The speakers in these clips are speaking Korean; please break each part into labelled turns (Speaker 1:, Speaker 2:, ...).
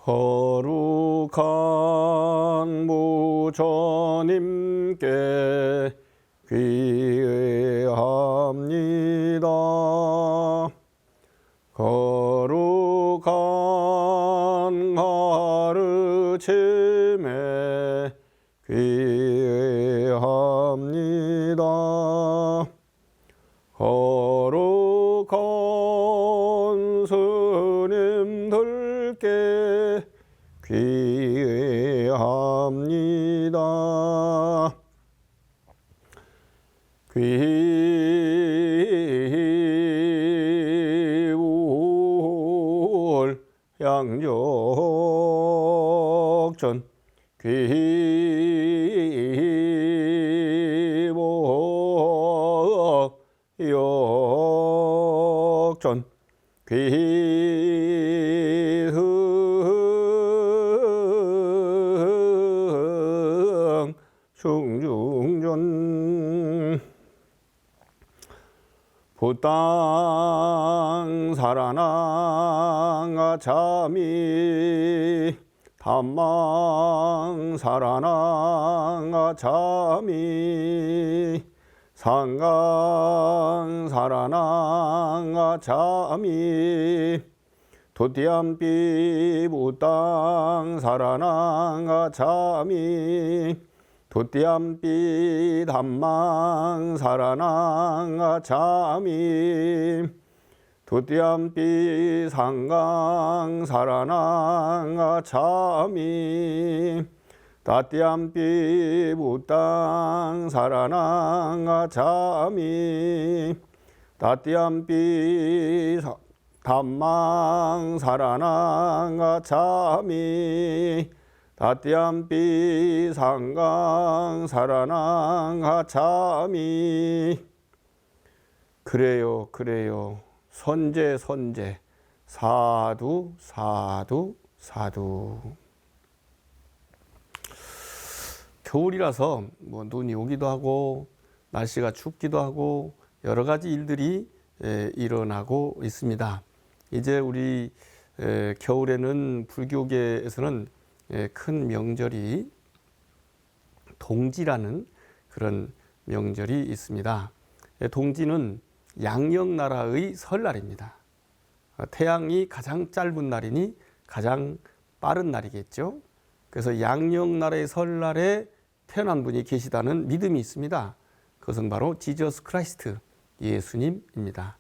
Speaker 1: 거룩한 부처님께 귀의합니다. 거룩한 가르침에 귀의합니다. 거룩한 스님들께 귀의합니다. 귀울 양족전 귀보역전 귀흥 중중전 부땅 사라낭 아차미 담망 사라낭 아차미 상강 사라낭 아차미 도띠암비 부땅 사라낭 아차미 도띠암비 담망 사라낭 아차미 도띠암비 상강 사라낭 아차미 다띠암비 부땅 사라낭 아차미 다띠암비 담망 사라낭 아차미 다띠암비 상강 사라낭 아차미. 그래요 그래요 선제 선제 사두 사두 사두. 겨울이라서 뭐 눈이 오기도 하고 날씨가 춥기도 하고 여러 가지 일들이 일어나고 있습니다. 이제 우리 겨울에는 불교계에서는 큰 명절이 동지라는 그런 명절이 있습니다. 동지는 양력나라의 설날입니다. 태양이 가장 짧은 날이니 가장 빠른 날이겠죠. 그래서 양력나라의 설날에 태어난 분이 계시다는 믿음이 있습니다. 그것은 바로 지저스 크라이스트, 예수님입니다.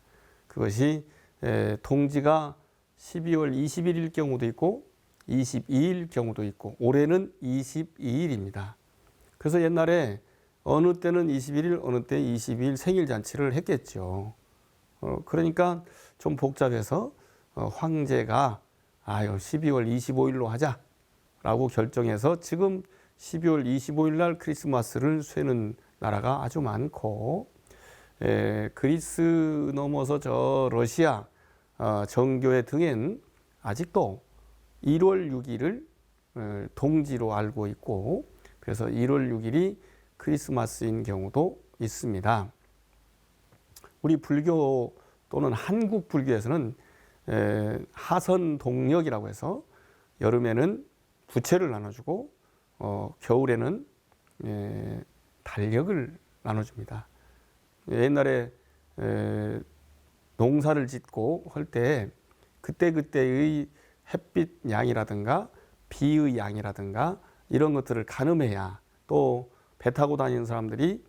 Speaker 1: 그것이 동지가 12월 21일 경우도 있고 22일 경우도 있고 올해는 22일입니다. 그래서 옛날에 어느 때는 21일 어느 때 22일 생일 잔치를 했겠죠. 그러니까 좀 복잡해서 황제가 12월 25일로 하자라고 결정해서 지금 12월 25일 날 크리스마스를 쇠는 나라가 아주 많고 그리스 넘어서 저 러시아 정교회 등엔 아직도 1월 6일을 동지로 알고 있고 그래서 1월 6일이 크리스마스인 경우도 있습니다. 우리 불교 또는 한국 불교에서는 하선동력이라고 해서 여름에는 부채를 나눠주고 겨울에는 달력을 나눠줍니다. 옛날에 농사를 짓고 할 때 그때그때의 햇빛 양이라든가 비의 양이라든가 이런 것들을 가늠해야 또 배 타고 다니는 사람들이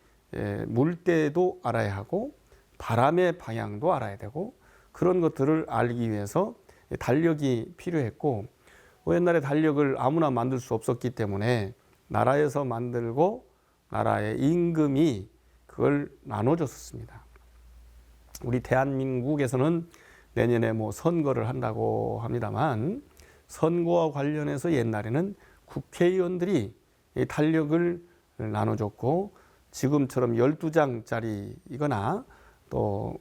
Speaker 1: 물때도 알아야 하고 바람의 방향도 알아야 되고 그런 것들을 알기 위해서 달력이 필요했고 옛날에 달력을 아무나 만들 수 없었기 때문에 나라에서 만들고 나라의 임금이 그걸 나눠줬습니다. 우리 대한민국에서는 내년에 뭐 선거를 한다고 합니다만 선거와 관련해서 옛날에는 국회의원들이 이 달력을 나눠줬고 지금처럼 12장짜리이거나 또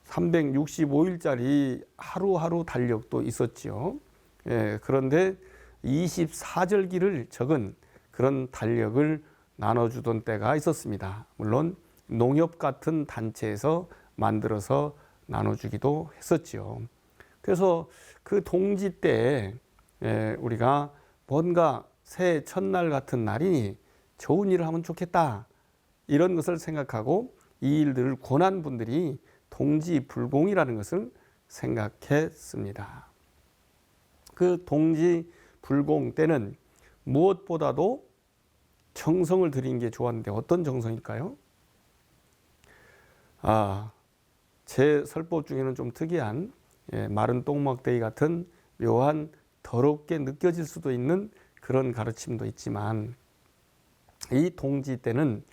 Speaker 1: 365일짜리 하루하루 달력도 있었죠. 그런데 24절기를 적은 그런 달력을 나눠주던 때가 있었습니다. 물론 농협 같은 단체에서 만들어서 나눠주기도 했었죠. 그래서 그 동지 때 우리가 뭔가 새해 첫날 같은 날이니 좋은 일을 하면 좋겠다, 이런 것을 생각하고 이 일들을 권한 분들이 동지불공이라는 것을 생각했습니다. 그 동지불공 때는 무엇보다도 정성을 들인 게 좋았는데 어떤 정성일까요? 제 설법 중에는 좀 특이한 마른 똥막대기 같은 묘한 더럽게 느껴질 수도 있는 그런 가르침도 있지만, 이 동지 때는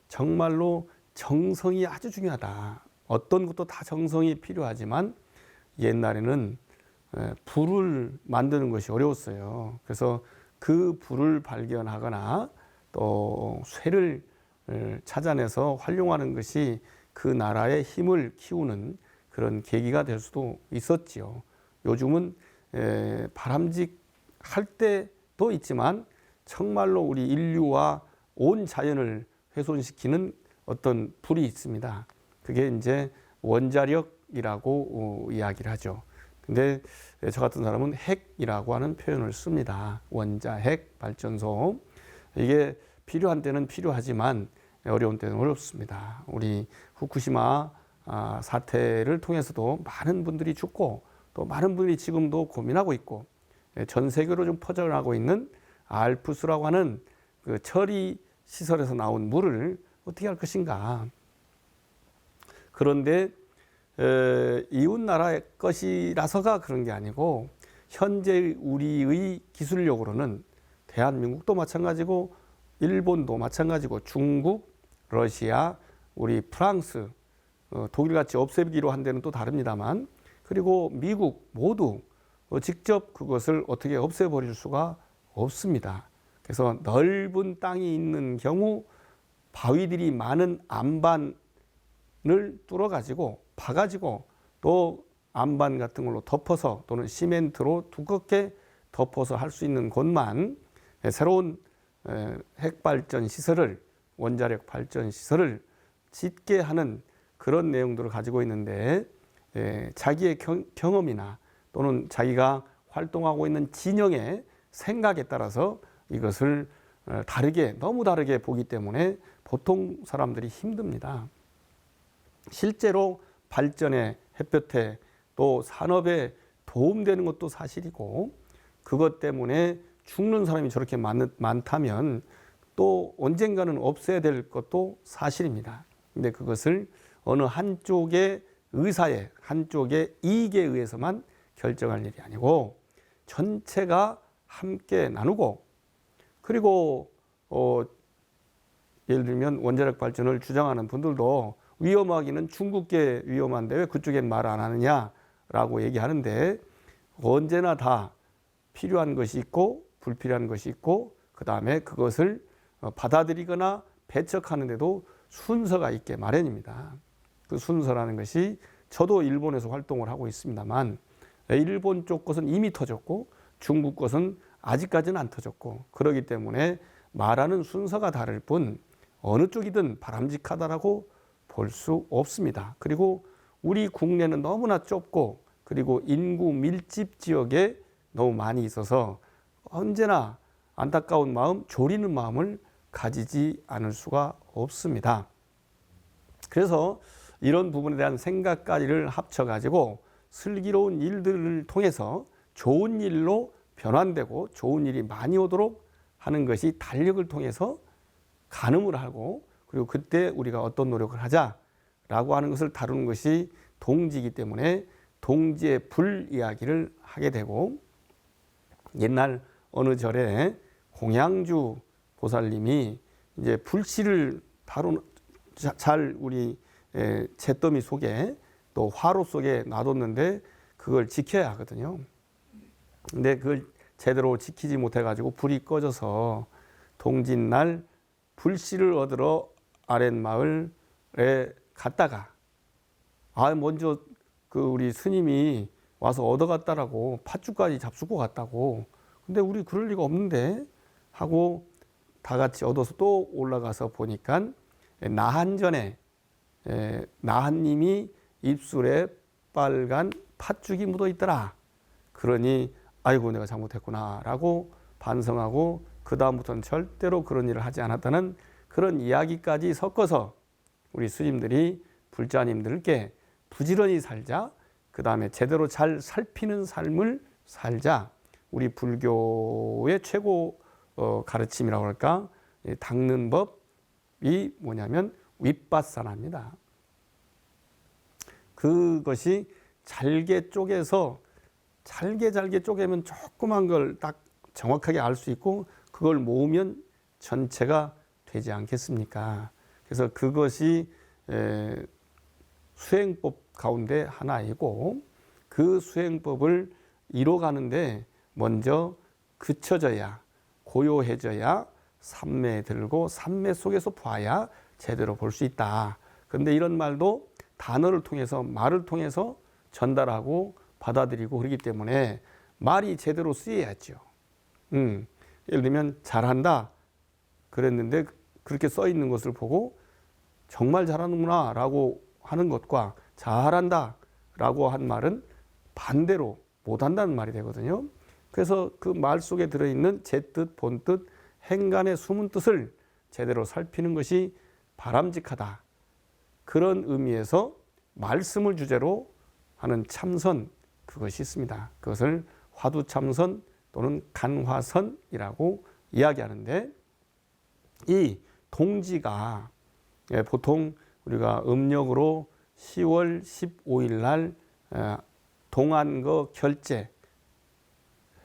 Speaker 1: 정말로 정성이 아주 중요하다. 어떤 것도 다 정성이 필요하지만 옛날에는 불을 만드는 것이 어려웠어요. 그래서 그 불을 발견하거나 또 쇠를 찾아내서 활용하는 것이 그 나라의 힘을 키우는 그런 계기가 될 수도 있었지요. 요즘은 바람직할 때도 있지만 정말로 우리 인류와 온 자연을 훼손시키는 어떤 불이 있습니다. 그게 이제 원자력이라고 이야기를 하죠. 근데 저 같은 사람은 핵이라고 하는 표현을 씁니다. 원자핵 발전소. 이게 필요한 때는 필요하지만 어려운 때는 어렵습니다. 우리 후쿠시마 사태를 통해서도 많은 분들이 죽고 또 많은 분들이 지금도 고민하고 있고, 전 세계로 좀 퍼져나가고 있는 알프스라고 하는 그 처리 시설에서 나온 물을 어떻게 할 것인가. 그런데 이웃 나라의 것이라서가 그런 게 아니고, 현재 우리의 기술력으로는 대한민국도 마찬가지고 일본도 마찬가지고 중국, 러시아, 우리 프랑스, 독일같이 없애기로 한 데는 또 다릅니다만, 그리고 미국 모두 직접 그것을 어떻게 없애버릴 수가 없습니다. 그래서 넓은 땅이 있는 경우 바위들이 많은 안반을 뚫어가지고 파가지고 또 안반 같은 걸로 덮어서 또는 시멘트로 두껍게 덮어서 할 수 있는 곳만 새로운 핵발전 시설을, 원자력 발전 시설을 짓게 하는 그런 내용들을 가지고 있는데, 자기의 경험이나 또는 자기가 활동하고 있는 진영의 생각에 따라서 이것을 다르게, 너무 다르게 보기 때문에 보통 사람들이 힘듭니다. 실제로 발전에, 햇볕에 또 산업에 도움되는 것도 사실이고, 그것 때문에 죽는 사람이 저렇게 많다면 또 언젠가는 없애야 될 것도 사실입니다. 근데 그것을 어느 한쪽의 의사에, 한쪽의 이익에 의해서만 결정할 일이 아니고 전체가 함께 나누고, 그리고 예를 들면 원자력 발전을 주장하는 분들도 위험하기는 중국계 위험한데 왜 그쪽엔 말 안 하느냐라고 얘기하는데, 언제나 다 필요한 것이 있고 불필요한 것이 있고, 그 다음에 그것을 받아들이거나 배척하는데도 순서가 있게 마련입니다. 그 순서라는 것이, 저도 일본에서 활동을 하고 있습니다만 일본 쪽 것은 이미 터졌고 중국 것은 아직까지는 안 터졌고, 그렇기 때문에 말하는 순서가 다를 뿐 어느 쪽이든 바람직하다라고 볼 수 없습니다. 그리고 우리 국내는 너무나 좁고, 그리고 인구 밀집 지역에 너무 많이 있어서 언제나 안타까운 마음, 졸이는 마음을 가지지 않을 수가 없습니다. 그래서 이런 부분에 대한 생각까지를 합쳐가지고 슬기로운 일들을 통해서 좋은 일로 변환되고 좋은 일이 많이 오도록 하는 것이 달력을 통해서 가늠을 하고, 그리고 그때 우리가 어떤 노력을 하자라고 하는 것을 다루는 것이 동지이기 때문에 동지의 불 이야기를 하게 되고, 옛날 어느 절에 공양주 보살님이 이제 불씨를 잘 우리 잿더미 속에 또 화로 속에 놔뒀는데 그걸 지켜야 하거든요. 근데 그걸 제대로 지키지 못해가지고 불이 꺼져서 동짓날 불씨를 얻으러 아랫마을에 갔다가, 먼저 그 우리 스님이 와서 얻어갔다라고 팥죽까지 잡수고 갔다고, 근데 우리 그럴 리가 없는데 하고 다 같이 얻어서 또 올라가서 보니까 나한전에 나한님이 입술에 빨간 팥죽이 묻어 있더라. 그러니 아이고 내가 잘못했구나라고 반성하고 그 다음부터는 절대로 그런 일을 하지 않았다는 그런 이야기까지 섞어서 우리 스님들이 불자님들께 부지런히 살자, 그 다음에 제대로 잘 살피는 삶을 살자, 우리 불교의 최고 가르침이라고 할까, 닦는 법이 뭐냐면 윗바사나입니다. 그것이 잘게 쪼개서 잘게 쪼개면 조그만 걸 딱 정확하게 알 수 있고 그걸 모으면 전체가 되지 않겠습니까? 그래서 그것이 수행법 가운데 하나이고 그 수행법을 이뤄가는데 먼저 그쳐져야, 고요해져야 삼매에 들고 삼매 속에서 봐야 제대로 볼 수 있다. 그런데 이런 말도 단어를 통해서, 말을 통해서 전달하고 받아들이고 그러기 때문에 말이 제대로 쓰여야죠. 예를 들면 잘한다 그랬는데 그렇게 써 있는 것을 보고 정말 잘하는구나 라고 하는 것과 잘한다 라고 한 말은 반대로 못한다는 말이 되거든요. 그래서 그 말 속에 들어있는 제뜻, 본뜻, 행간의 숨은 뜻을 제대로 살피는 것이 바람직하다. 그런 의미에서 말씀을 주제로 하는 참선, 그것이 있습니다. 그것을 화두참선 또는 간화선이라고 이야기하는데, 이 동지가 보통 우리가 음력으로 10월 15일 날 동안거 결제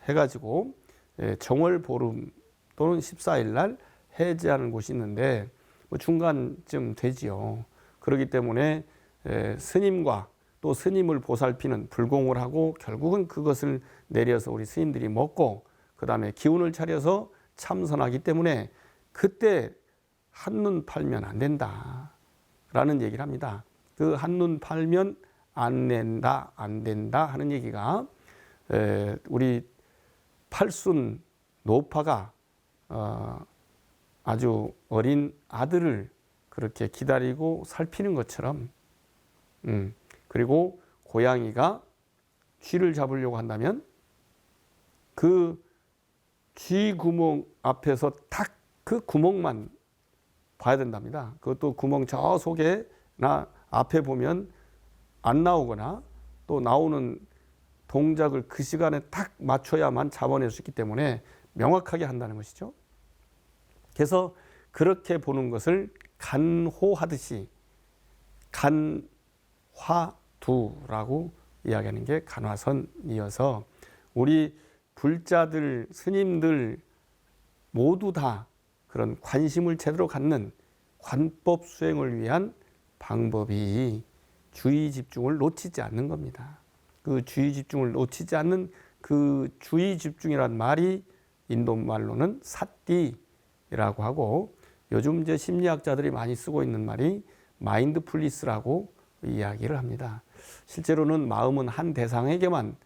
Speaker 1: 해가지고 정월보름 또는 14일 날 해제하는 곳이 있는데 중간쯤 되지요. 그렇기 때문에 스님과 또 스님을 보살피는 불공을 하고 결국은 그것을 내려서 우리 스님들이 먹고 그 다음에 기운을 차려서 참선하기 때문에 그때 한눈 팔면 안 된다 라는 얘기를 합니다. 그 한눈 팔면 안 된다 하는 얘기가 우리 팔순 노파가 아주 어린 아들을 그렇게 기다리고 살피는 것처럼, 그리고 고양이가 쥐를 잡으려고 한다면 그 쥐 구멍 앞에서 딱 그 구멍만 봐야 된답니다. 그것도 구멍 저 속에나 앞에 보면 안 나오거나 또 나오는 동작을 그 시간에 딱 맞춰야만 잡아낼 수 있기 때문에 명확하게 한다는 것이죠. 그래서 그렇게 보는 것을 간호하듯이 간화두라고 이야기하는 게 간화선이어서 우리 불자들, 스님들 모두 다 그런 관심을 제대로 갖는 관법 수행을 위한 방법이 주의 집중을 놓치지 않는 겁니다. 그 주의 집중을 놓치지 않는 그 주의 집중이란 말이 인도 말로는 사띠라고 하고 요즘 이제 심리학자들이 많이 쓰고 있는 말이 마인드풀리스라고 이야기를 합니다. 실제로는 마음은 한 대상에게만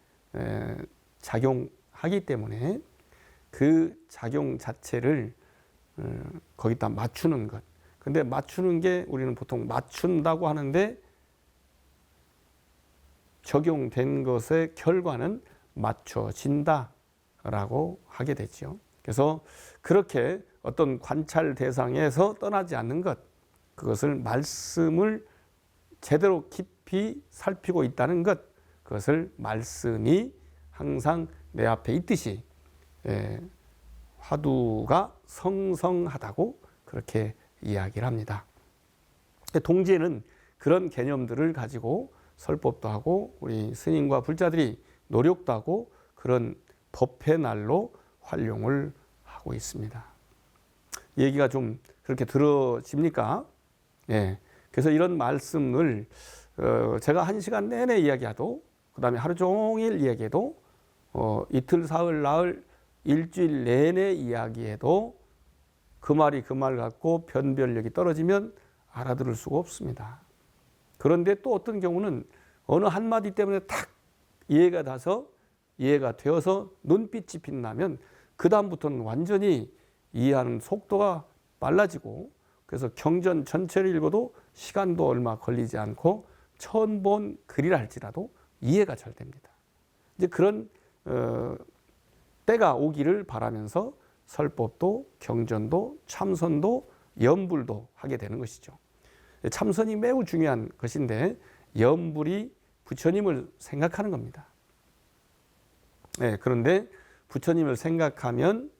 Speaker 1: 작용하기 때문에 그 작용 자체를 거기다 맞추는 것. 근데 맞추는 게 우리는 보통 맞춘다고 하는데 적용된 것의 결과는 맞춰진다라고 하게 되죠. 그래서 그렇게 어떤 관찰 대상에서 떠나지 않는 것, 그것을 말씀을 제대로 깊이 살피고 있다는 것, 그것을 말씀이 항상 내 앞에 있듯이 화두가 성성하다고 그렇게 이야기를 합니다. 동지에는 그런 개념들을 가지고 설법도 하고 우리 스님과 불자들이 노력도 하고 그런 법회 날로 활용을 하고 있습니다. 얘기가 좀 그렇게 들어집니까? 예. 그래서 이런 말씀을 제가 1시간 내내 이야기해도 그 다음에 하루 종일 이야기해도 이틀, 사흘, 나흘, 일주일 내내 이야기해도 그 말이 그 말 같고 변별력이 떨어지면 알아들을 수가 없습니다. 그런데 또 어떤 경우는 어느 한마디 때문에 탁 이해가 되어서 눈빛이 빛나면 그 다음부터는 완전히 이해하는 속도가 빨라지고 그래서 경전 전체를 읽어도 시간도 얼마 걸리지 않고 처음 본 글이라 할지라도 이해가 잘 됩니다. 이제 그런 때가 오기를 바라면서 설법도 경전도 참선도 염불도 하게 되는 것이죠. 참선이 매우 중요한 것인데 염불이 부처님을 생각하는 겁니다. 그런데 부처님을 생각하면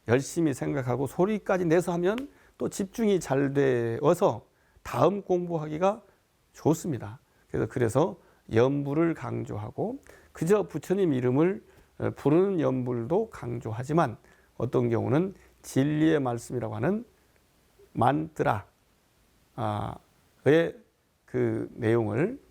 Speaker 1: 열심히 생각하고 소리까지 내서 하면 또 집중이 잘 되어서 다음 공부하기가 좋습니다. 그래서 염불을 강조하고 그저 부처님 이름을 부르는 염불도 강조하지만 어떤 경우는 진리의 말씀이라고 하는 만트라의 그 내용을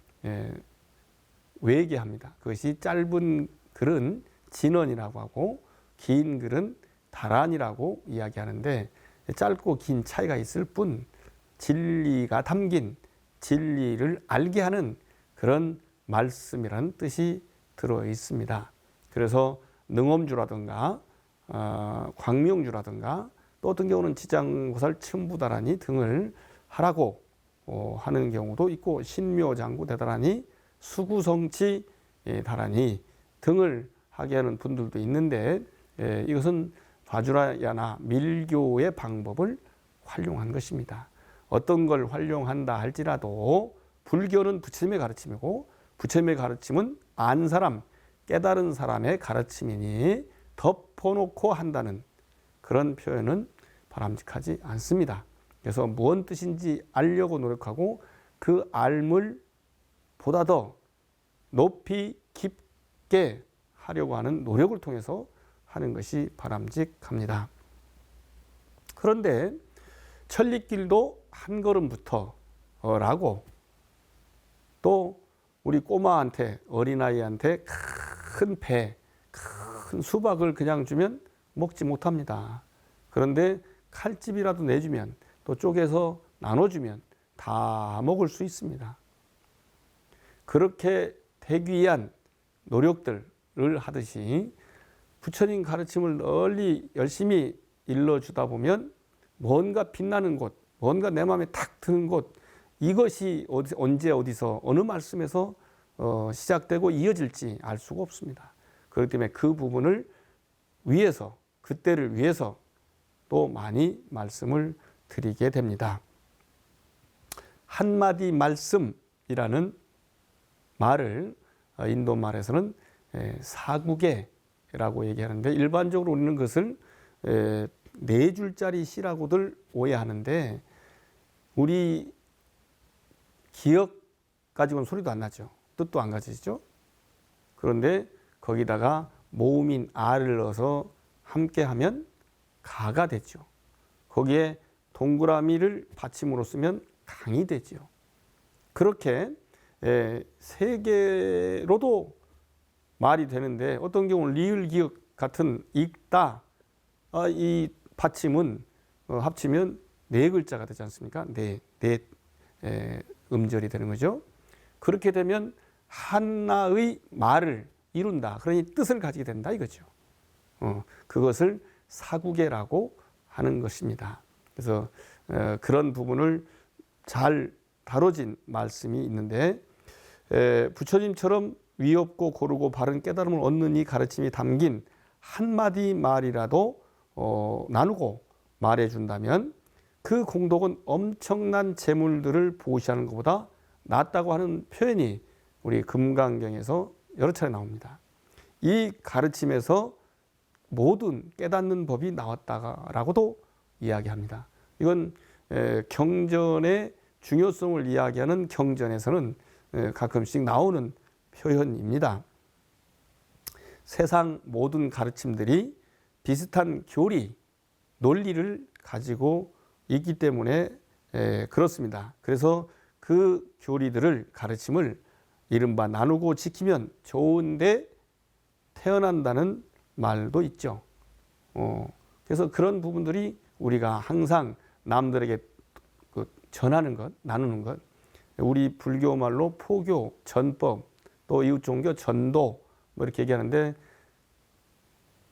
Speaker 1: 외계합니다. 그것이 짧은 글은 진언이라고 하고 긴 글은 다란이라고 이야기하는데 짧고 긴 차이가 있을 뿐 진리가 담긴 진리를 알게 하는 그런 말씀이라는 뜻이 들어 있습니다. 그래서 능엄주라든가 광명주라든가 또 어떤 경우는 지장고살 첨부다라니 등을 하라고 하는 경우도 있고 신묘장구 대다라니 수구성치 다라니 등을 하게 하는 분들도 있는데 이것은 바주라야나 밀교의 방법을 활용한 것입니다. 어떤 걸 활용한다 할지라도 불교는 부처님의 가르침이고 부처님의 가르침은 안 사람, 깨달은 사람의 가르침이니 덮어놓고 한다는 그런 표현은 바람직하지 않습니다. 그래서 무슨 뜻인지 알려고 노력하고 그 알물 보다 더 높이 깊게 하려고 하는 노력을 통해서 하는 것이 바람직합니다. 그런데 천리길도 한 걸음부터 라고 또 우리 꼬마한테 어린아이한테 큰 배, 큰 수박을 그냥 주면 먹지 못합니다. 그런데 칼집이라도 내주면 또 쪼개서 나눠주면 다 먹을 수 있습니다. 그렇게 되기 위한 노력들을 하듯이 부처님 가르침을 널리 열심히 일러주다 보면 뭔가 빛나는 곳, 뭔가 내 마음에 탁 드는 곳, 이것이 언제 어디서 어느 말씀에서 시작되고 이어질지 알 수가 없습니다. 그렇기 때문에 그 부분을 위해서, 그때를 위해서 또 많이 말씀을 드리게 됩니다. 한마디 말씀이라는 말을 인도 말에서는 사구계라고 얘기하는데 일반적으로 우리는 그것을 네 줄짜리 시라고들 오해하는데 우리 기억 가지고는 소리도 안 나죠. 뜻도 안 가지죠. 그런데 거기다가 모음인 아를 넣어서 함께 하면 가가 되죠. 거기에 동그라미를 받침으로 쓰면 강이 되죠. 그렇게 세 개로도 말이 되는데 어떤 경우는 리을 기억 같은 읽다 이 받침은 합치면 네 글자가 되지 않습니까? 네 음절이 되는 거죠. 그렇게 되면 하나의 말을 이룬다. 그러니 뜻을 가지게 된다 이거죠. 그것을 사구계라고 하는 것입니다. 그래서 그런 부분을 잘 다뤄진 말씀이 있는데 부처님처럼 위없고 고르고 바른 깨달음을 얻는 이 가르침이 담긴 한마디 말이라도 나누고 말해준다면 그 공덕은 엄청난 재물들을 보시하는 것보다 낫다고 하는 표현이 우리 금강경에서 여러 차례 나옵니다. 이 가르침에서 모든 깨닫는 법이 나왔다라고도 이야기합니다. 이건 경전의 중요성을 이야기하는 경전에서는 가끔씩 나오는 표현입니다. 세상 모든 가르침들이 비슷한 교리, 논리를 가지고 있기 때문에 그렇습니다. 그래서 그 교리들을 가르침을 이른바 나누고 지키면 좋은데 태어난다는 말도 있죠. 그래서 그런 부분들이 우리가 항상 남들에게 전하는 것, 나누는 것, 우리 불교 말로 포교, 전법, 또 이웃 종교 전도 뭐 이렇게 얘기하는데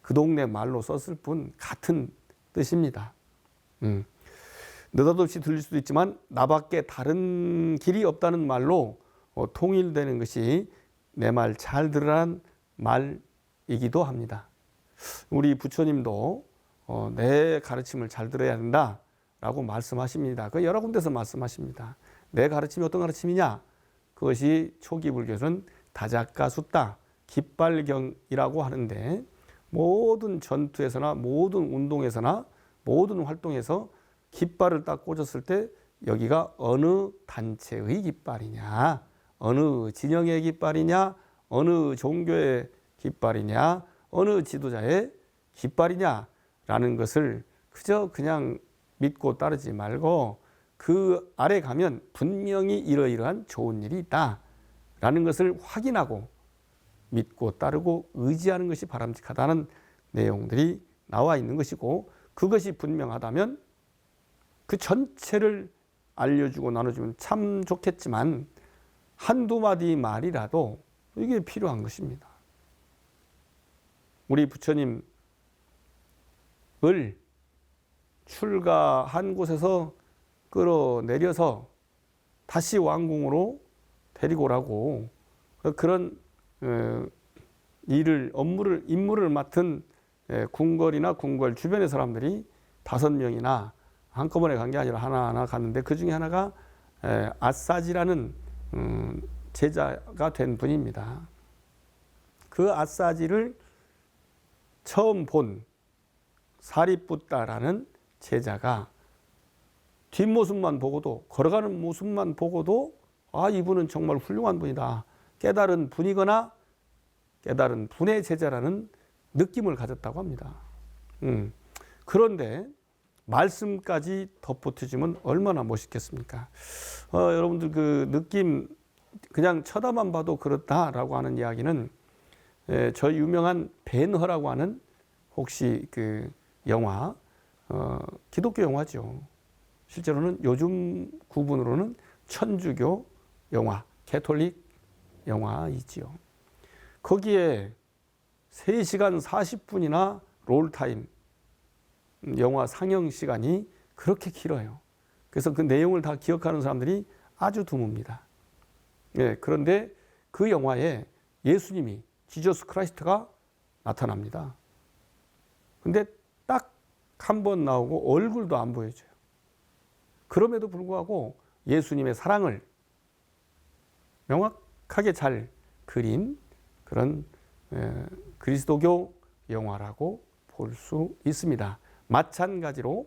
Speaker 1: 그 동네 말로 썼을 뿐 같은 뜻입니다. 느닷없이 들릴 수도 있지만 나밖에 다른 길이 없다는 말로 통일되는 것이 내 말 잘 들으란 말이기도 합니다. 우리 부처님도 내 가르침을 잘 들어야 된다라고 말씀하십니다. 그 여러 군데서 말씀하십니다. 내 가르침이 어떤 가르침이냐? 그것이 초기 불교에서는 다작가숫다 깃발경이라고 하는데, 모든 전투에서나 모든 운동에서나 모든 활동에서 깃발을 딱 꽂았을 때 여기가 어느 단체의 깃발이냐, 어느 진영의 깃발이냐, 어느 종교의 깃발이냐, 어느 지도자의 깃발이냐라는 것을 그냥 믿고 따르지 말고, 그 아래 가면 분명히 이러이러한 좋은 일이 있다라는 것을 확인하고 믿고 따르고 의지하는 것이 바람직하다는 내용들이 나와 있는 것이고, 그것이 분명하다면 그 전체를 알려주고 나눠주면 참 좋겠지만 한두 마디 말이라도 이게 필요한 것입니다. 우리 부처님을 출가한 곳에서 끌어내려서 다시 왕궁으로 데리고 오라고, 그런 임무를 맡은 궁궐이나 궁궐 주변의 사람들이 5명이나 한꺼번에 간 게 아니라 하나하나 갔는데, 그 중에 하나가 아싸지라는 제자가 된 분입니다. 그 아싸지를 처음 본 사리뿌따라는 제자가 뒷모습만 보고도, 걸어가는 모습만 보고도 이분은 정말 훌륭한 분이다, 깨달은 분이거나 깨달은 분의 제자라는 느낌을 가졌다고 합니다. 그런데 말씀까지 덧붙여주면 얼마나 멋있겠습니까? 여러분들 그 느낌, 그냥 쳐다만 봐도 그렇다라고 하는 이야기는 저 유명한 벤허라고 하는, 혹시 그 영화, 기독교 영화죠. 실제로는 요즘 구분으로는 천주교 영화, 캐톨릭 영화이지요. 거기에 3시간 40분이나 롤타임 영화 상영 시간이 그렇게 길어요. 그래서 그 내용을 다 기억하는 사람들이 아주 드뭅니다. 그런데 그 영화에 예수님이, 지저스 크라이스트가 나타납니다. 근데 딱 한 번 나오고 얼굴도 안 보여줘요. 그럼에도 불구하고 예수님의 사랑을 명확하게 잘 그린 그런 그리스도교 영화라고 볼 수 있습니다. 마찬가지로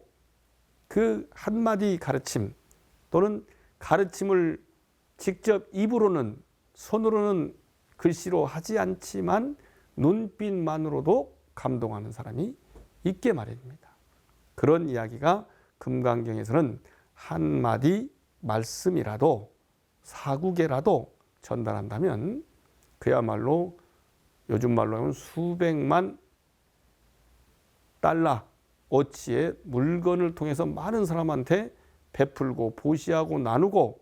Speaker 1: 그 한마디 가르침 또는 가르침을 직접 입으로는, 손으로는, 글씨로 하지 않지만 눈빛만으로도 감동하는 사람이 있게 마련입니다. 그런 이야기가 금강경에서는 한마디 말씀이라도, 사구개라도 전달한다면 그야말로 요즘 말로 하면 수백만 달러 어치의 물건을 통해서 많은 사람한테 베풀고 보시하고 나누고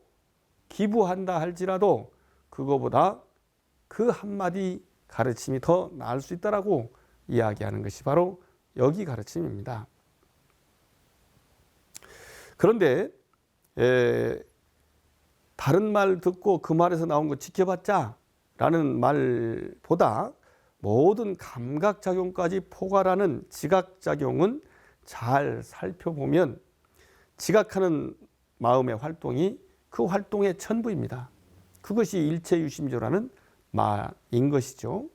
Speaker 1: 기부한다 할지라도 그거보다 그 한마디 가르침이 더 나을 수 있다라고 이야기하는 것이 바로 여기 가르침입니다. 그런데 다른 말 듣고 그 말에서 나온 거 지켜봤자 라는 말보다 모든 감각작용까지 포괄하는 지각작용은 잘 살펴보면 지각하는 마음의 활동이 그 활동의 전부입니다. 그것이 일체유심조라는 말인 것이죠.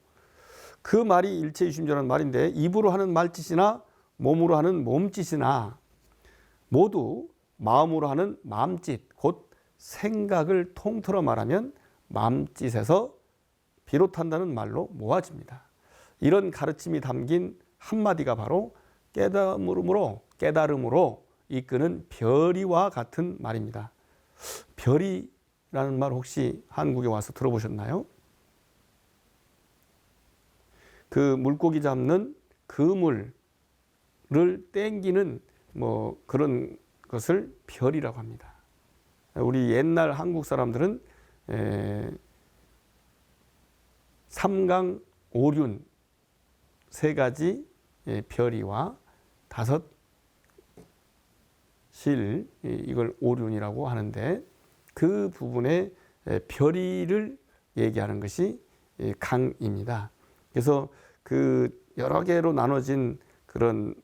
Speaker 1: 그 말이 일체유심조라는 말인데, 입으로 하는 말짓이나 몸으로 하는 몸짓이나 모두 마음으로 하는 마음짓, 곧 생각을 통틀어 말하면 마음짓에서 비롯한다는 말로 모아집니다. 이런 가르침이 담긴 한마디가 바로 깨달음으로 이끄는 별이와 같은 말입니다. 별이라는 말 혹시 한국에 와서 들어보셨나요? 그 물고기 잡는 그물을 땡기는 그런 것을 별이라고 합니다. 우리 옛날 한국 사람들은 삼강 오륜 3가지 별이와 5실, 이걸 오륜이라고 하는데, 그 부분에 별이를 얘기하는 것이 강입니다. 그래서 그 여러 개로 나눠진 그런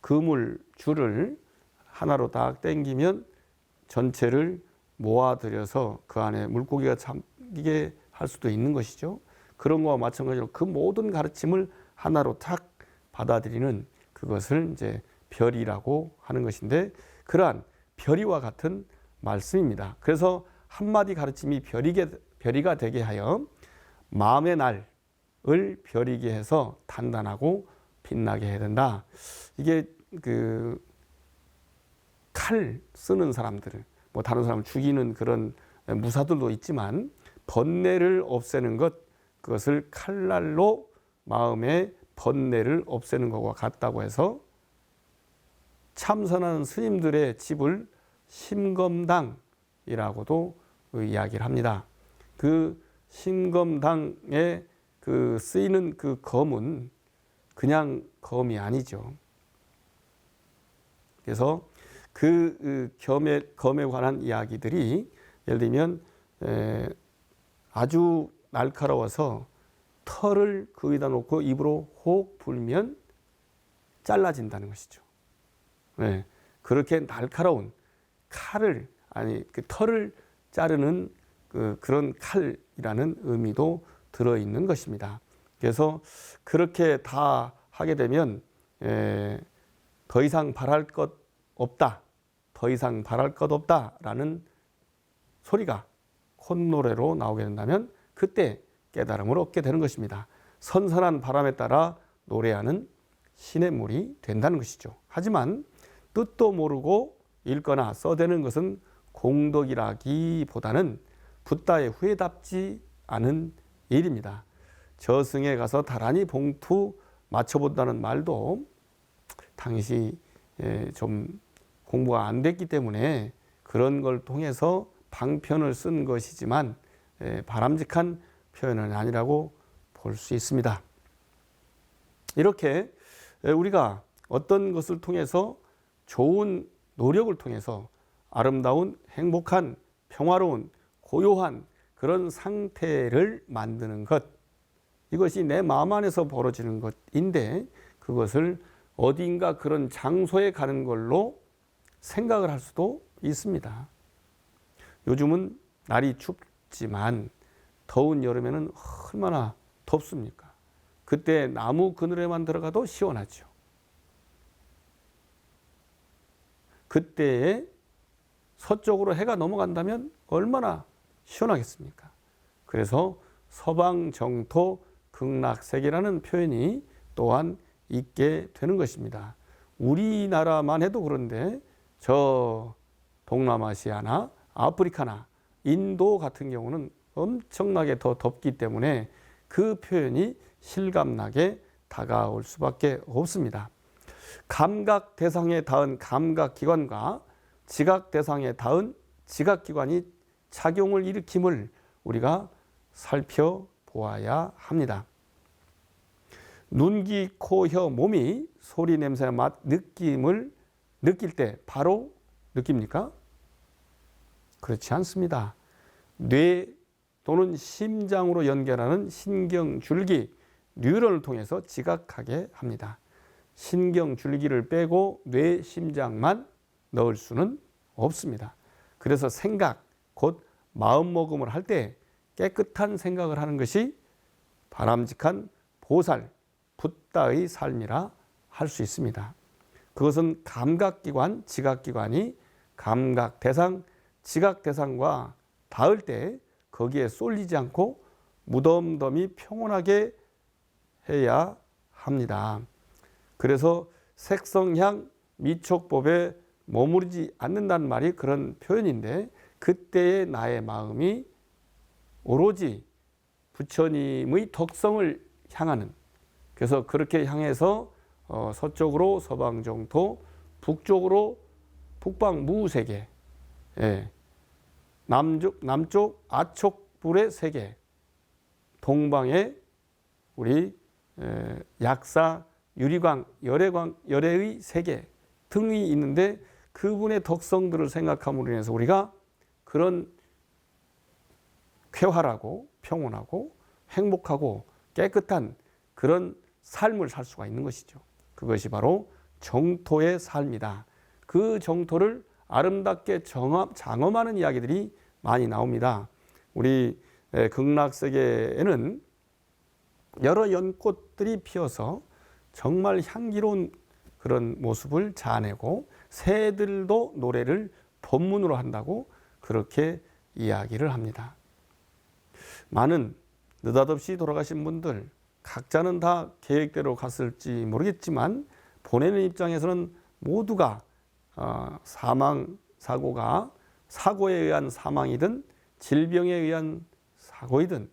Speaker 1: 그물 줄을 하나로 딱 당기면 전체를 모아들여서 그 안에 물고기가 잠기게 할 수도 있는 것이죠. 그런 거와 마찬가지로 그 모든 가르침을 하나로 탁 받아들이는 그것을 이제 별이라고 하는 것인데, 그러한 별이와 같은 말씀입니다. 그래서 한마디 가르침이 별이가 되게 하여 마음의 날을 별이게 해서 단단하고 빛나게 해야 된다. 이게 그 칼 쓰는 사람들을, 뭐 다른 사람을 죽이는 그런 무사들도 있지만 번뇌를 없애는 것, 그것을 칼날로 마음의 번뇌를 없애는 것과 같다고 해서 참선하는 스님들의 집을 심검당이라고도 이야기를 합니다. 그 심검당에 그 쓰이는 그 검은 그냥 검이 아니죠. 그래서 그 검에 관한 이야기들이 예를 들면 아주 날카로워서 털을 그 위에다 놓고 입으로 혹 불면 잘라진다는 것이죠. 네, 그렇게 날카로운 칼을, 아니 그 털을 자르는 그런 칼이라는 의미도 들어있는 것입니다. 그래서 그렇게 다 하게 되면 더 이상 바랄 것 없다, 더 이상 바랄 것 없다라는 소리가 콧노래로 나오게 된다면 그때 깨달음을 얻게 되는 것입니다. 선선한 바람에 따라 노래하는 시냇물이 된다는 것이죠. 하지만 뜻도 모르고 읽거나 써대는 것은 공덕이라기보다는 붓다의 후회답지 않은 일입니다. 저승에 가서 다란히 봉투 맞춰본다는 말도 당시 좀 공부가 안 됐기 때문에 그런 걸 통해서 방편을 쓴 것이지만 바람직한 표현은 아니라고 볼 수 있습니다. 이렇게 우리가 어떤 것을 통해서 좋은 노력을 통해서 아름다운 행복한 평화로운 고요한 그런 상태를 만드는 것, 이것이 내 마음 안에서 벌어지는 것인데 그것을 어딘가 그런 장소에 가는 걸로 생각을 할 수도 있습니다. 요즘은 날이 춥지만 더운 여름에는 얼마나 덥습니까? 그때 나무 그늘에만 들어가도 시원하죠. 그때에 서쪽으로 해가 넘어간다면 얼마나 시원하겠습니까? 그래서 서방정토 극락세계라는 표현이 또한 있게 되는 것입니다. 우리나라만 해도 그런데 저 동남아시아나 아프리카나 인도 같은 경우는 엄청나게 더 덥기 때문에 그 표현이 실감나게 다가올 수밖에 없습니다. 감각 대상에 닿은 감각기관과 지각 대상에 닿은 지각기관이 작용을 일으킴을 우리가 살펴보아야 합니다. 눈, 귀, 코, 혀, 몸이 소리, 냄새, 맛, 느낌을 느낄 때 바로 느낍니까? 그렇지 않습니다. 뇌 또는 심장으로 연결하는 신경줄기, 뉴런을 통해서 지각하게 합니다. 신경줄기를 빼고 뇌, 심장만 넣을 수는 없습니다. 그래서 생각, 곧 마음먹음을 할 때 깨끗한 생각을 하는 것이 바람직한 보살, 붓다의 삶이라 할 수 있습니다. 그것은 감각기관, 지각기관이 감각 대상, 지각 대상과 닿을 때 거기에 쏠리지 않고 무덤덤이 평온하게 해야 합니다. 그래서 색성향 미촉법에 머무르지 않는다는 말이 그런 표현인데, 그때의 나의 마음이 오로지 부처님의 덕성을 향하는, 그래서 그렇게 향해서 서쪽으로 서방정토, 북쪽으로 북방무세계, 남쪽 아촉불의 세계, 동방에 우리 약사 유리광, 열애의 세계 등이 있는데, 그분의 덕성들을 생각함으로 인해서 우리가 그런 쾌활하고 평온하고 행복하고 깨끗한 그런 삶을 살 수가 있는 것이죠. 그것이 바로 정토의 삶이다. 그 정토를 아름답게 장엄하는 이야기들이 많이 나옵니다. 우리 극락세계에는 여러 연꽃들이 피어서 정말 향기로운 그런 모습을 자아내고 새들도 노래를 본문으로 한다고 그렇게 이야기를 합니다. 많은 느닷없이 돌아가신 분들 각자는 다 계획대로 갔을지 모르겠지만 보내는 입장에서는 모두가 사망 사고가 사고에 의한 사망이든 질병에 의한 사고이든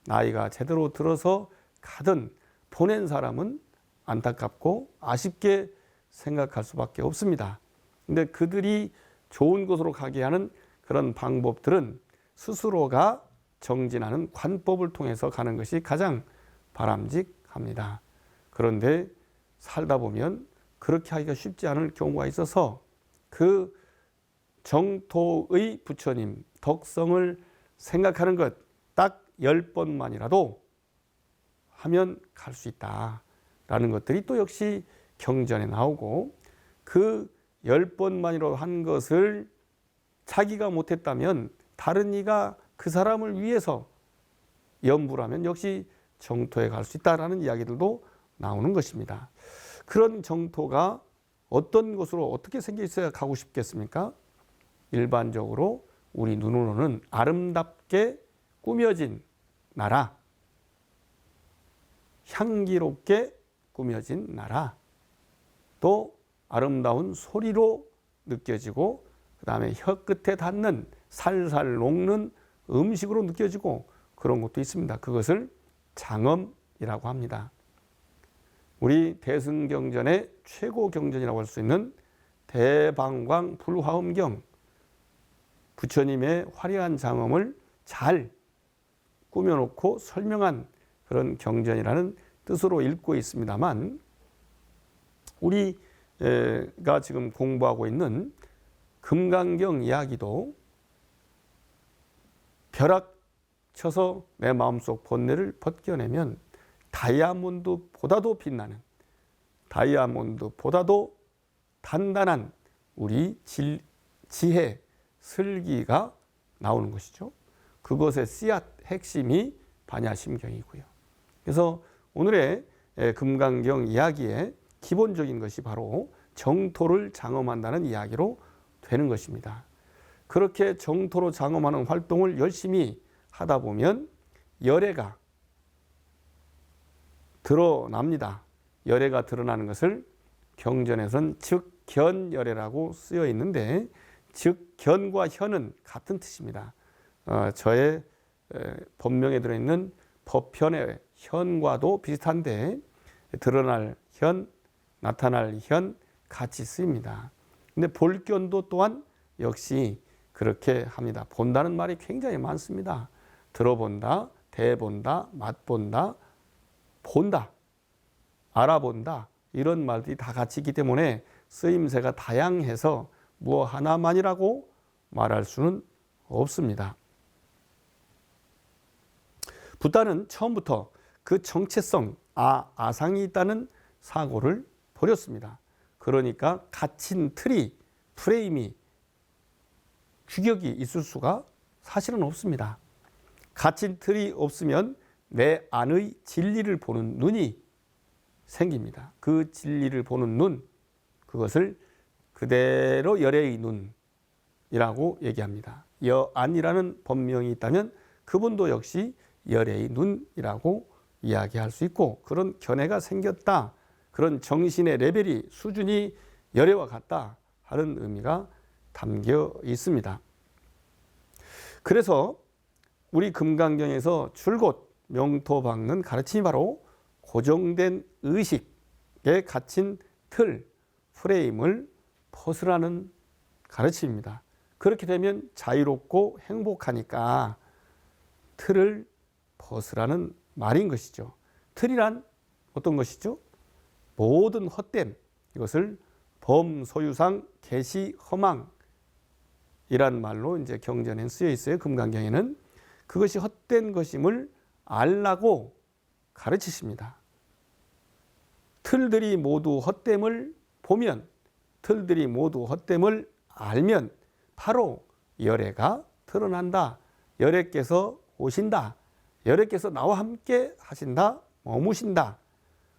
Speaker 1: 나이가 제대로 들어서 가든 보낸 사람은 안타깝고 아쉽게 생각할 수밖에 없습니다. 근데 그들이 좋은 곳으로 가게 하는 그런 방법들은 스스로가 정진하는 관법을 통해서 가는 것이 가장 바람직합니다. 그런데 살다 보면 그렇게 하기가 쉽지 않을 경우가 있어서 그 정토의 부처님 덕성을 생각하는 것 딱 10번만이라도 하면 갈 수 있다라는 것들이 또 역시 경전에 나오고 그 10번만이라도 한 것을 자기가 못했다면 다른 이가 그 사람을 위해서 염불하면 역시 정토에 갈 수 있다라는 이야기들도 나오는 것입니다. 그런 정토가 어떤 곳으로 어떻게 생겨 있어야 가고 싶겠습니까? 일반적으로 우리 눈으로는 아름답게 꾸며진 나라, 향기롭게 꾸며진 나라, 또 아름다운 소리로 느껴지고 그 다음에 혀 끝에 닿는 살살 녹는 음식으로 느껴지고 그런 것도 있습니다. 그것을 장엄이라고 합니다. 우리 대승경전의 최고 경전이라고 할 수 있는 대방광 불화엄경, 부처님의 화려한 장엄을 잘 꾸며놓고 설명한 그런 경전이라는 뜻으로 읽고 있습니다만 우리가 지금 공부하고 있는 금강경 이야기도 벼락쳐서 내 마음속 번뇌를 벗겨내면 다이아몬드보다도 빛나는, 다이아몬드보다도 단단한 우리 지혜, 슬기가 나오는 것이죠. 그것의 씨앗, 핵심이 반야심경이고요. 그래서 오늘의 금강경 이야기의 기본적인 것이 바로 정토를 장엄한다는 이야기로 되는 것입니다. 그렇게 정토로 장엄하는 활동을 열심히 하다 보면 열애가 드러납니다. 열애가 드러나는 것을 경전에서는 즉견열애라고 쓰여 있는데 즉견과 현은 같은 뜻입니다. 저의 법명에 들어있는 법현의 현과도 비슷한데 드러날 현, 나타날 현 같이 쓰입니다. 근데 볼견도 또한 역시 그렇게 합니다. 본다는 말이 굉장히 많습니다. 들어본다, 대본다, 맛본다, 본다, 알아본다 이런 말들이 다 같이 있기 때문에 쓰임새가 다양해서 무엇 하나만이라고 말할 수는 없습니다. 붓다는 처음부터 그 정체성, 아상이 있다는 사고를 버렸습니다. 그러니까 갇힌 틀이, 프레임이, 규격이 있을 수가 사실은 없습니다. 갇힌 틀이 없으면 내 안의 진리를 보는 눈이 생깁니다. 그 진리를 보는 눈, 그것을 그대로 열애의 눈이라고 얘기합니다. 여안이라는 법명이 있다면 그분도 역시 열애의 눈이라고 이야기할 수 있고 그런 견해가 생겼다. 그런 정신의 레벨이 수준이 열애와 같다 하는 의미가 담겨 있습니다. 그래서 우리 금강경에서 줄곧 명토박는 가르침이 바로 고정된 의식에 갇힌 틀, 프레임을 벗으라는 가르침입니다. 그렇게 되면 자유롭고 행복하니까 틀을 벗으라는 말인 것이죠. 틀이란 어떤 것이죠? 모든 헛됨, 이것을 범소유상 개시허망이란 말로 이제 경전에 쓰여 있어요. 금강경에는 그것이 헛된 것임을 알라고 가르치십니다. 틀들이 모두 헛됨을 보면, 틀들이 모두 헛됨을 알면 바로 열애가 드러난다. 열애께서 오신다. 열애께서 나와 함께 하신다. 머무신다.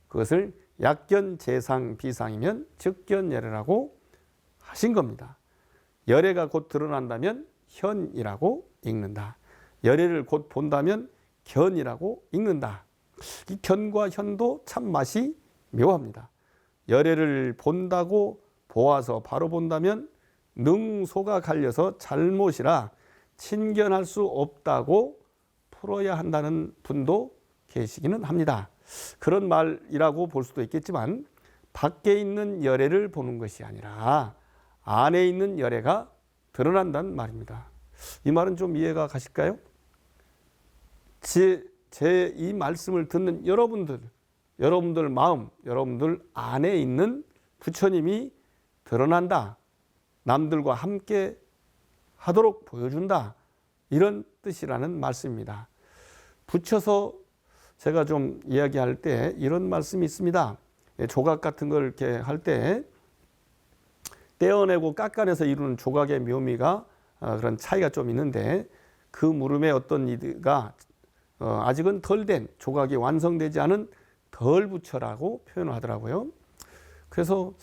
Speaker 1: 그것을 약견 재상 비상이면 즉견열애라고 하신 겁니다. 열애가 곧 드러난다면 현이라고 읽는다. 열애를 곧 본다면 견이라고 읽는다. 이 견과 현도 참 맛이 묘합니다. 열애를 본다고 보아서 바로 본다면 능소가 갈려서 잘못이라 친견할 수 없다고 풀어야 한다는 분도 계시기는 합니다. 그런 말이라고 볼 수도 있겠지만 밖에 있는 열애를 보는 것이 아니라 안에 있는 열애가 드러난다는 말입니다. 이 말은 좀 이해가 가실까요? 제 이 말씀을 듣는 여러분들 마음, 여러분들 안에 있는 부처님이 드러난다. 남들과 함께 하도록 보여준다. 이런 뜻이라는 말씀입니다. 붙여서 제가 좀 이야기할 때 이런 말씀이 있습니다. 조각 같은 걸 이렇게 할 때 떼어내고 깎아내서 이루는 조각의 묘미가 그런 차이가 좀 있는데 그 물음에 어떤 이가 아직은 덜 된 조각이 완성되지 않은 덜 부처라고 표현을 하더라고요. 그래서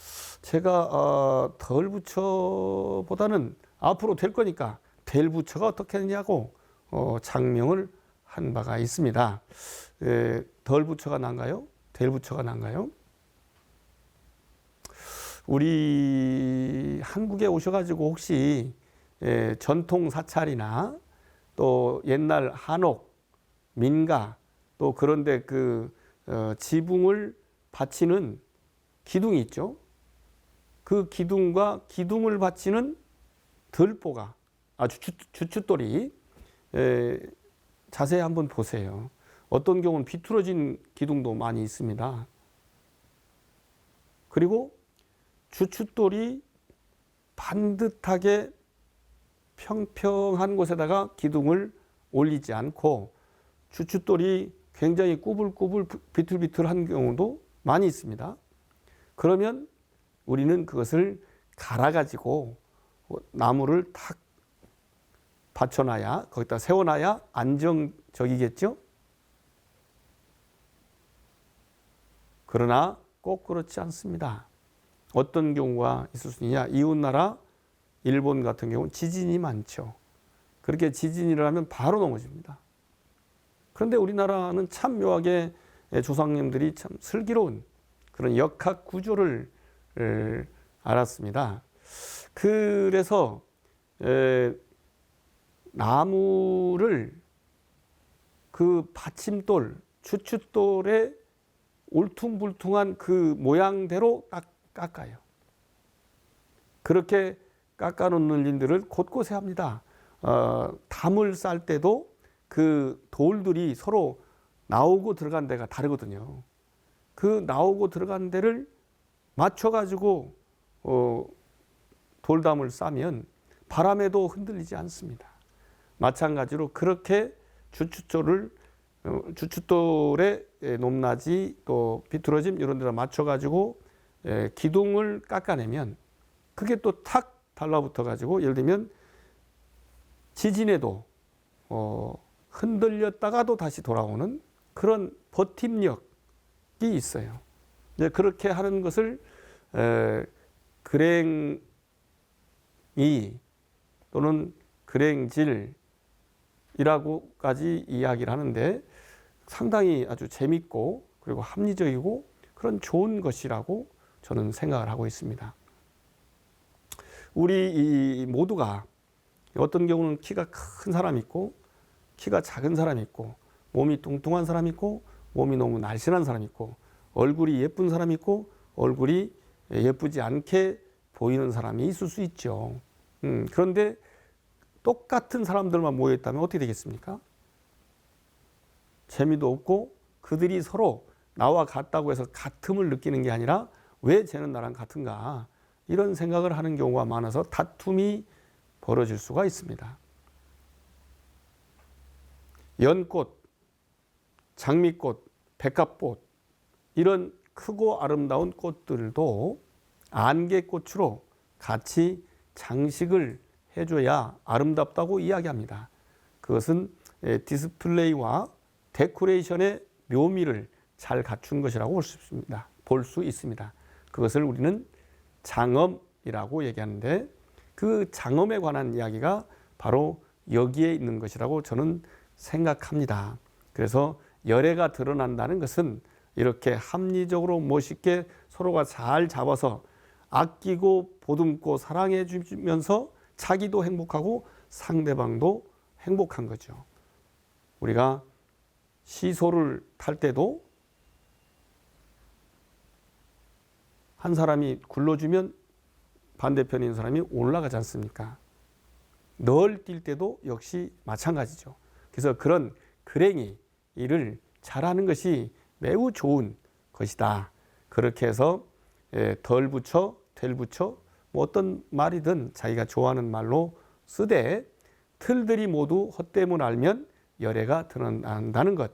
Speaker 1: 제가 덜 부처보다는 앞으로 될 거니까 될 부처가 어떻게 되냐고 장명을 한 바가 있습니다. 덜 부처가 난가요? 될 부처가 난가요? 우리 한국에 오셔가지고 혹시 전통 사찰이나 또 옛날 한옥, 민가 또 그런데 그 지붕을 받치는 기둥이 있죠. 그 기둥과 기둥을 받치는 들보가 아주 주춧돌이 자세히 한번 보세요. 어떤 경우는 비틀어진 기둥도 많이 있습니다. 그리고 주춧돌이 반듯하게 평평한 곳에다가 기둥을 올리지 않고 주춧돌이 굉장히 꾸불꾸불 비틀비틀한 경우도 많이 있습니다. 그러면 우리는 그것을 갈아가지고 나무를 탁 받쳐놔야, 거기다 세워놔야 안정적이겠죠? 그러나 꼭 그렇지 않습니다. 어떤 경우가 있을 수 있냐? 이웃나라 일본 같은 경우는 지진이 많죠. 그렇게 지진이 일어나면 바로 넘어집니다. 그런데 우리나라는 참 묘하게 조상님들이 참 슬기로운 그런 역학 구조를 알았습니다. 그래서 나무를 그 받침돌, 주춧돌에 울퉁불퉁한 그 모양대로 딱 깎아요. 그렇게 깎아놓는 일들을 곳곳에 합니다. 담을 쌀 때도 그 돌들이 서로 나오고 들어간 데가 다르거든요. 그 나오고 들어간 데를 맞춰가지고 돌담을 싸면 바람에도 흔들리지 않습니다. 마찬가지로 그렇게 주춧돌의 높낮이 또 비틀어짐 이런 데다 맞춰가지고 기둥을 깎아내면 그게 또 탁 달라붙어가지고 예를 들면 지진에도 흔들렸다가도 다시 돌아오는 그런 버팀력이 있어요. 이제 그렇게 하는 것을 그랭이 또는 그랭질이라고까지 이야기를 하는데 상당히 아주 재밌고 그리고 합리적이고 그런 좋은 것이라고 저는 생각을 하고 있습니다. 우리 모두가 어떤 경우는 키가 큰 사람이 있고 키가 작은 사람이 있고 몸이 뚱뚱한 사람이 있고 몸이 너무 날씬한 사람이 있고 얼굴이 예쁜 사람이 있고 얼굴이 예쁘지 않게 보이는 사람이 있을 수 있죠. 그런데 똑같은 사람들만 모여있다면 어떻게 되겠습니까? 재미도 없고 그들이 서로 나와 같다고 해서 같음을 느끼는 게 아니라 왜 쟤는 나랑 같은가 이런 생각을 하는 경우가 많아서 다툼이 벌어질 수가 있습니다. 연꽃, 장미꽃, 백합꽃 이런 크고 아름다운 꽃들도 안개꽃으로 같이 장식을 해줘야 아름답다고 이야기합니다. 그것은 디스플레이와 데코레이션의 묘미를 잘 갖춘 것이라고 볼 수 있습니다. 그것을 우리는 장엄이라고 얘기하는데 그 장엄에 관한 이야기가 바로 여기에 있는 것이라고 저는 생각합니다. 그래서 열애가 드러난다는 것은 이렇게 합리적으로 멋있게 서로가 잘 잡아서 아끼고 보듬고 사랑해 주면서 자기도 행복하고 상대방도 행복한 거죠. 우리가 시소를 탈 때도 한 사람이 굴러주면 반대편에 있는 사람이 올라가지 않습니까? 널 뛸 때도 역시 마찬가지죠. 그래서 그런 글행이 일을 잘하는 것이 매우 좋은 것이다. 그렇게 해서 덜 붙여, 될 붙여 뭐 어떤 말이든 자기가 좋아하는 말로 쓰되 틀들이 모두 헛됨을 알면 열애가 드러난다는 것.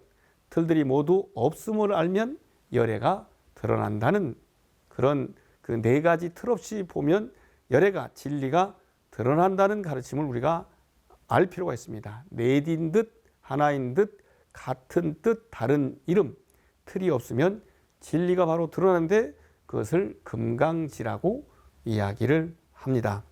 Speaker 1: 틀들이 모두 없음을 알면 열애가 드러난다는 그런 그 네 가지 틀 없이 보면 열애가 진리가 드러난다는 가르침을 우리가 알 필요가 있습니다. 넷인 듯 하나인 듯 같은 뜻 다른 이름 틀이 없으면 진리가 바로 드러나는데 그것을 금강지라고 이야기를 합니다.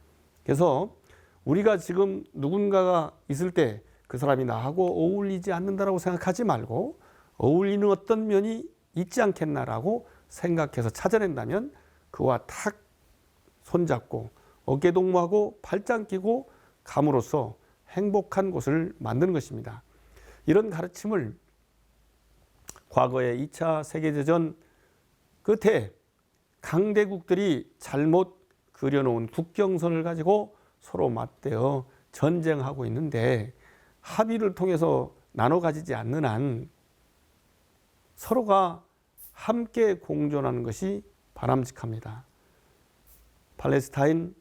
Speaker 1: 그래서 우리가 지금 누군가가 있을 때 그 사람이 나하고 어울리지 않는다라고 생각하지 말고 어울리는 어떤 면이 있지 않겠나라고 생각해서 찾아낸다면 그와 탁 손잡고 어깨동무하고 팔짱 끼고 감으로써 행복한 곳을 만드는 것입니다. 이런 가르침을 과거에 2차 세계대전 끝에 강대국들이 잘못 그려놓은 국경선을 가지고 서로 맞대어 전쟁하고 있는데 합의를 통해서 나눠 가지지 않는 한 서로가 함께 공존하는 것이 바람직합니다. 팔레스타인,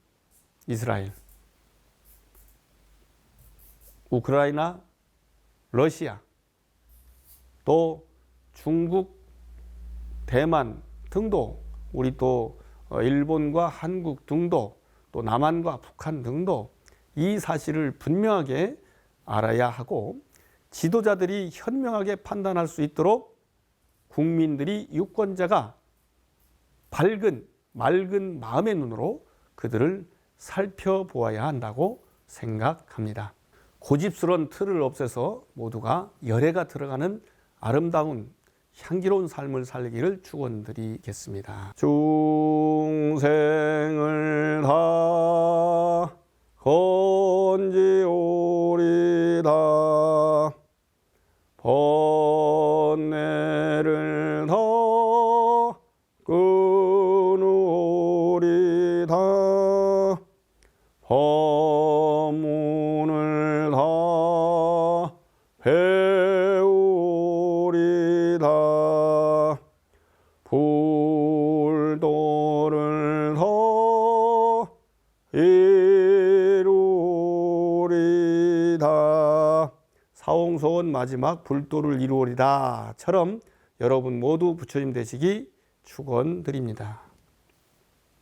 Speaker 1: 이스라엘, 우크라이나, 러시아, 또 중국, 대만 등도 우리 또 일본과 한국 등도 또 남한과 북한 등도 이 사실을 분명하게 알아야 하고 지도자들이 현명하게 판단할 수 있도록 국민들이 유권자가 밝은 맑은 마음의 눈으로 그들을 살펴보아야 한다고 생각합니다. 고집스러운 틀을 없애서 모두가 열애가 들어가는 아름다운 향기로운 삶을 살기를 축원드리겠습니다. 중생을 다 건지오리다 번뇌를 다 끊으리다 법문을 다 배우리다 불도를 다 이루리다 사홍소원 마지막 불도를 이루리다처럼 여러분 모두 부처님 되시기 축원드립니다.